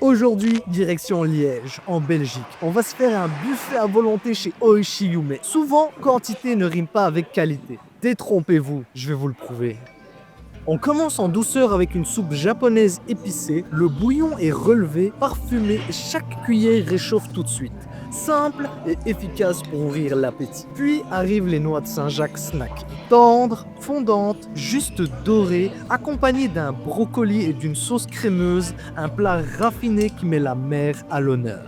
Aujourd'hui, direction Liège, en Belgique. On va se faire un buffet à volonté chez Oishi Yume. Souvent, quantité ne rime pas avec qualité. Détrompez-vous, je vais vous le prouver. On commence en douceur avec une soupe japonaise épicée. Le bouillon est relevé, parfumé et chaque cuillère réchauffe tout de suite. Simple et efficace pour ouvrir l'appétit. Puis arrivent les noix de Saint-Jacques snack. Tendres, fondantes, juste dorées, accompagnées d'un brocoli et d'une sauce crémeuse, un plat raffiné qui met la mer à l'honneur.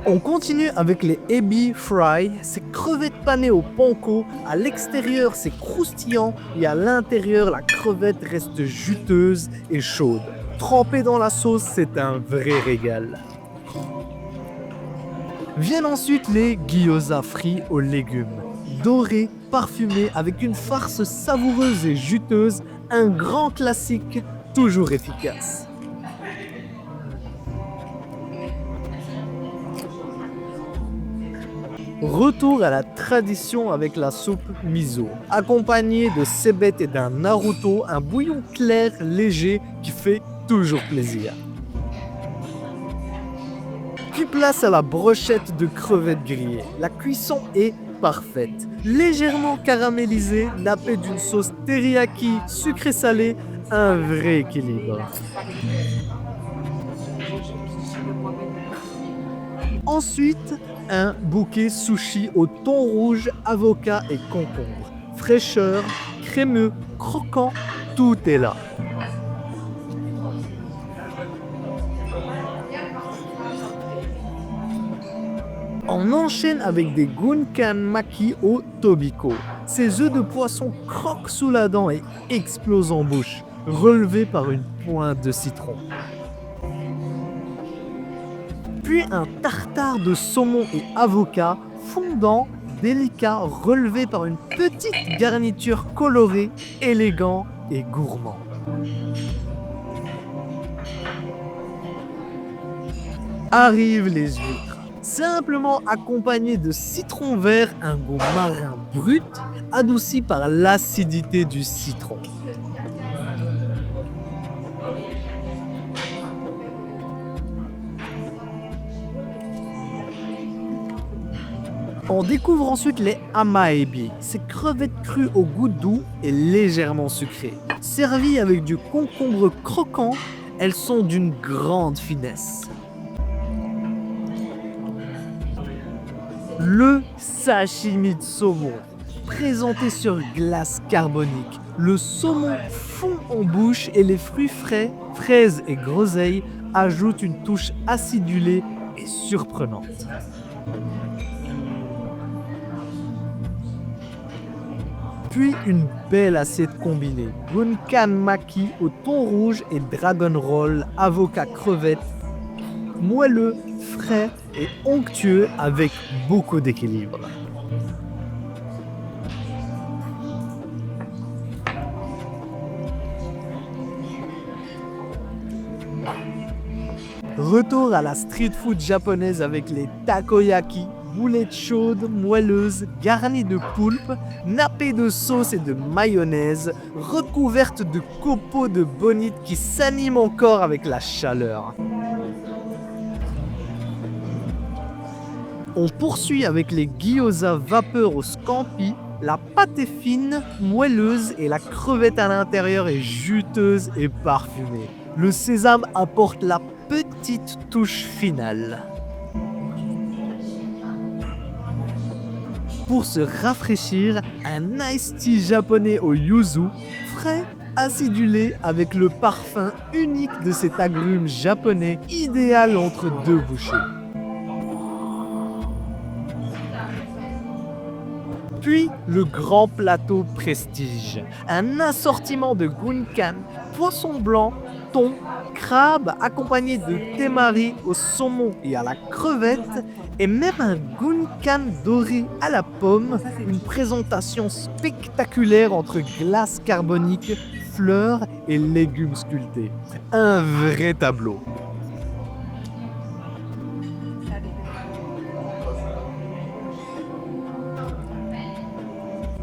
On continue avec les ebi fry, ces crevettes panées au panko. À l'extérieur, c'est croustillant et à l'intérieur, la crevette reste juteuse et chaude. Trempée dans la sauce, c'est un vrai régal. Viennent ensuite les gyoza frits aux légumes. Dorés, parfumés, avec une farce savoureuse et juteuse, un grand classique, toujours efficace. Retour à la tradition avec la soupe miso, accompagnée de cébettes et d'un naruto, un bouillon clair, léger, qui fait toujours plaisir. Puis place à la brochette de crevettes grillées. La cuisson est parfaite. Légèrement caramélisée, nappée d'une sauce teriyaki sucré-salé, un vrai équilibre. Ensuite, un bouquet sushi au thon rouge, avocat et concombre. Fraîcheur, crémeux, croquant, tout est là. On enchaîne avec des gunkan maki au tobiko. Ces œufs de poisson croquent sous la dent et explosent en bouche, relevés par une pointe de citron. Puis un tartare de saumon et avocat, fondant, délicat, relevé par une petite garniture colorée, élégant et gourmand. Arrivent les huîtres, simplement accompagnées de citron vert, un goût marin brut, adouci par l'acidité du citron. On découvre ensuite les amaebi, ces crevettes crues au goût doux et légèrement sucré. Servies avec du concombre croquant, elles sont d'une grande finesse. Le sashimi de saumon, présenté sur glace carbonique. Le saumon fond en bouche et les fruits frais, fraises et groseilles, ajoutent une touche acidulée et surprenante. Puis une belle assiette combinée. Gunkan maki au thon rouge et dragon roll, avocat crevette, moelleux, frais et onctueux avec beaucoup d'équilibre. Retour à la street food japonaise avec les takoyaki, boulettes chaudes, moelleuses, garnies de poulpe, nappées de sauce et de mayonnaise, recouvertes de copeaux de bonite qui s'animent encore avec la chaleur. On poursuit avec les gyoza vapeur au scampi. La pâte est fine, moelleuse et la crevette à l'intérieur est juteuse et parfumée. Le sésame apporte la petite touche finale. Pour se rafraîchir, un iced tea japonais au yuzu, frais, acidulé avec le parfum unique de cet agrume japonais, idéal entre deux bouchées. Puis le grand plateau prestige, un assortiment de gunkan, poisson blanc, thon, crabe accompagné de temari au saumon et à la crevette, et même un gunkan doré à la pomme, une présentation spectaculaire entre glace carbonique, fleurs et légumes sculptés. Un vrai tableau.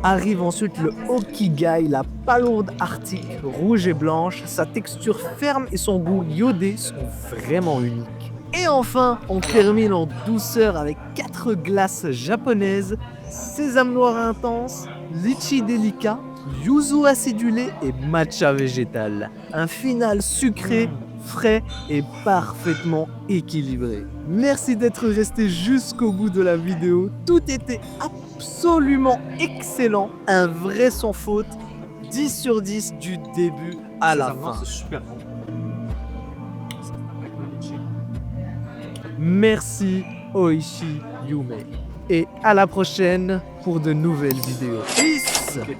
Arrive ensuite le Hokigai, la palourde arctique, rouge et blanche. Sa texture ferme et son goût iodé sont vraiment uniques. Et enfin, on termine en douceur avec 4 glaces japonaises, sésame noir intense, litchi délicat, yuzu acidulé et matcha végétal. Un final sucré, frais et parfaitement équilibré. Merci d'être resté jusqu'au bout de la vidéo. Tout était absolument excellent. Un vrai sans faute. 10 sur 10 du début à la fin. C'est super bon. Merci Oishi Yume. Et à la prochaine pour de nouvelles vidéos. Peace! Ok.